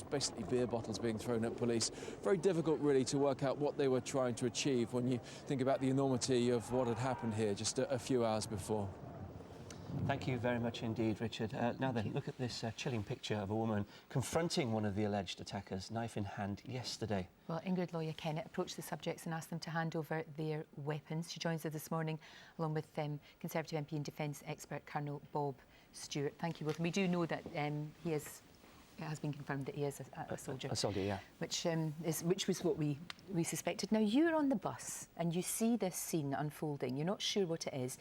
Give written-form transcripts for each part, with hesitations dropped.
Basically beer bottles being thrown at police. Very difficult really to work out what they were trying to achieve when you think about the enormity of what had happened here just a few hours before. Thank you very much indeed, Richard. Now then, look at this chilling picture of a woman confronting one of the alleged attackers, knife in hand, yesterday. Well, Ingrid Lawyer-Kennett approached the subjects and asked them to hand over their weapons. She joins us this morning along with Conservative MP and Defence expert Colonel Bob Stewart. Thank you both. We do know that it has been confirmed that he is a soldier. A soldier, yeah. Which was what we suspected. Now, you're on the bus and you see this scene unfolding. You're not sure what it is.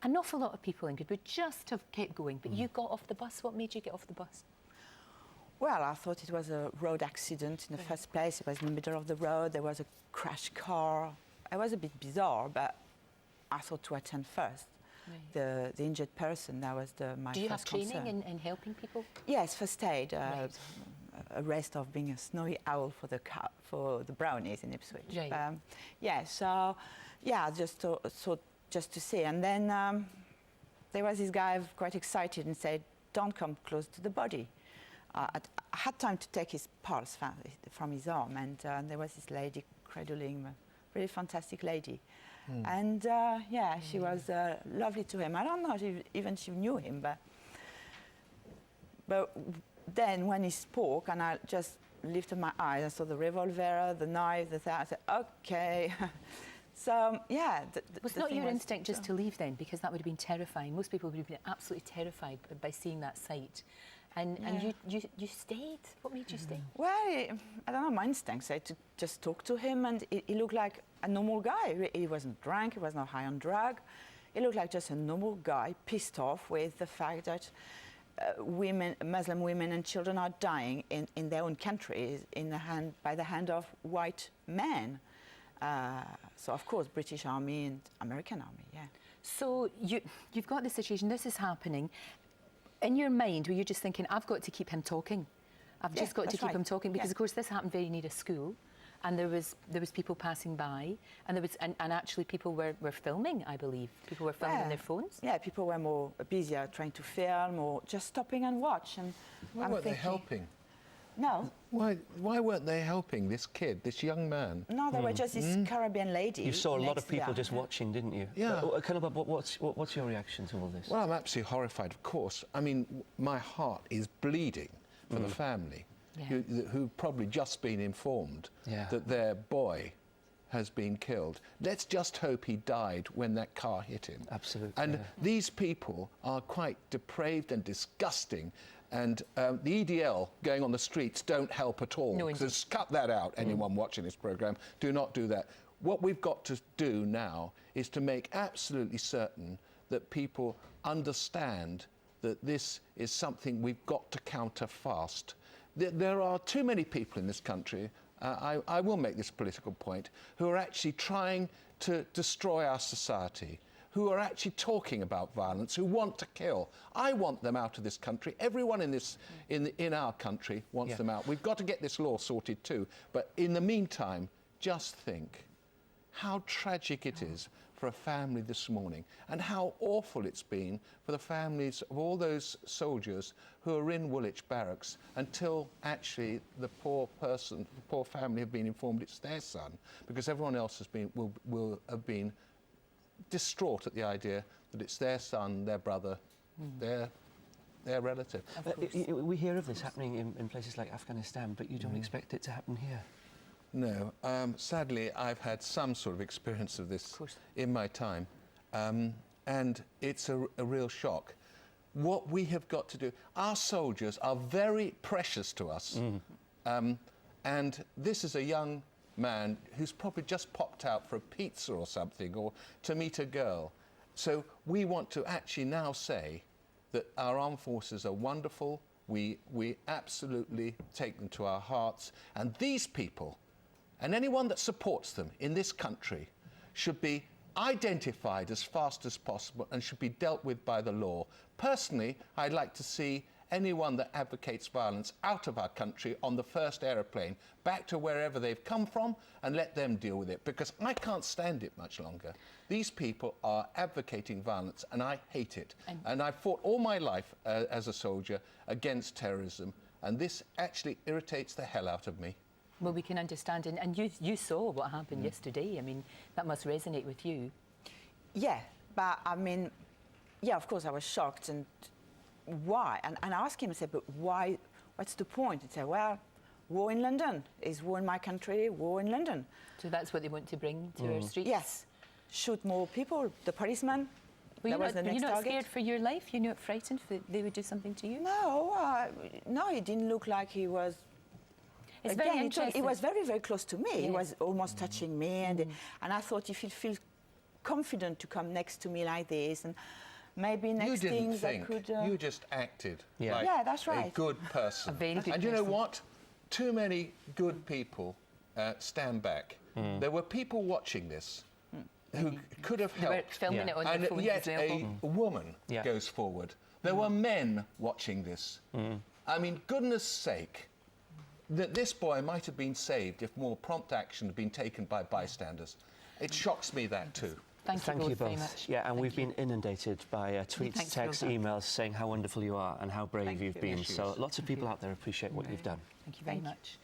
An awful lot of people, Ingrid, would just have kept going, but you got off the bus. What made you get off the bus? Well, I thought it was a road accident in the first place. It was in the middle of the road. There was a crashed car. It was a bit bizarre, but I thought to attend first. Right. The injured person, that was my first concern. Do you have training in helping people? Yes, first aid. Right. A rest of being a snowy owl for the brownies in Ipswich. Right. Yeah, so, yeah, just to see. And then there was this guy quite excited and said, don't come close to the body. I had time to take his pulse from his arm, and there was this lady cradling him, a really fantastic lady. And yeah, she was lovely to him. I don't know if even she knew him, but then when he spoke and I just lifted my eyes, I saw the revolver, the knife, the thing, I said, okay. So, yeah. Was it not your instinct just to leave then? Because that would have been terrifying. Most people would have been absolutely terrified by seeing that sight. And you stayed? What made you stay? Well, I don't know, my instinct said to just talk to him, and he looked like a normal guy. He wasn't drunk, he was not high on drug. He looked like just a normal guy, pissed off with the fact that Muslim women and children are dying in their own countries by the hand of white men. So, of course, British Army and American Army, yeah. So you've got this situation, this is happening. In your mind, were you just thinking, I've got to keep him talking? I've just got to keep him talking? Because, of course, this happened very near a school, and there was people passing by, and actually people were filming, I believe. People were filming on their phones? Yeah, people were more busier trying to film or just stopping and watch. And why weren't they helping? No. Why weren't they helping this kid, this young man? No, they were just this Caribbean lady. You saw a lot of people just watching, didn't you? Yeah. Colonel Bob, what's your reaction to all this? Well, I'm absolutely horrified, of course. I mean, my heart is bleeding for the family, who've probably just been informed that their boy has been killed. Let's just hope he died when that car hit him. Absolutely. And these people are quite depraved and disgusting. And the EDL going on the streets don't help at all. No, because cut that out, anyone watching this programme. Do not do that. What we've got to do now is to make absolutely certain that people understand that this is something we've got to counter fast. There are too many people in this country, I will make this political point, who are actually trying to destroy our society, who are actually talking about violence, who want to kill. I want them out of this country. Everyone in our country wants them out. We've got to get this law sorted too. But in the meantime, just think how tragic it is for a family this morning, and how awful it's been for the families of all those soldiers who are in Woolwich Barracks until actually the poor family have been informed it's their son, because everyone else will have been distraught at the idea that it's their son, their brother, their relative. We hear of this happening in places like Afghanistan, but you don't expect it to happen here. No. Sadly, I've had some sort of experience of this in my time, and it's a real shock. What we have got to do, our soldiers are very precious to us, and this is a young man who's probably just popped out for a pizza or something, or to meet a girl. So we want to actually now say that our armed forces are wonderful. We absolutely take them to our hearts, and these people and anyone that supports them in this country should be identified as fast as possible and should be dealt with by the law. Personally, I'd like to see anyone that advocates violence out of our country on the first aeroplane back to wherever they've come from, and let them deal with it, because I can't stand it much longer. These people are advocating violence, and I hate it. And I've fought all my life as a soldier against terrorism, And this actually irritates the hell out of me. Well, we can understand, and you saw what happened yesterday. I mean, that must resonate with you. Yeah, but I mean, yeah, of course I was shocked, and why? And I asked him, I said, but why, what's the point? He said, well, war in London is war in my country, war in London. So that's what they want to bring to our streets? Yes, shoot more people, the policeman. Well, that was the next you're not target. scared for your life? You're not frightened that they would do something to you? No, no, he didn't look like he was. It's Again, very he interesting. was very, very close to me. He Yeah. was almost touching me, and I thought if he'd feel confident to come next to me like this, and maybe You next didn't things I think, could. you just acted Yeah. like Yeah, that's a right. good person. A very good And you know person. what? Too many good people stand back. There were people watching this who could have They were helped. filming Yeah. it on their And phones yet as well. a woman Yeah. goes forward. There were men watching this. I mean, goodness sake, that this boy might have been saved if more prompt action had been taken by bystanders. It shocks me that too. Thank you both very much. Yeah, and Thank we've you. been inundated by tweets, Thanks, texts, Rosa. emails saying how wonderful you are and how brave Thank you've you. been. Yes, So yes. lots of people out there appreciate what you've done. Thank you very much.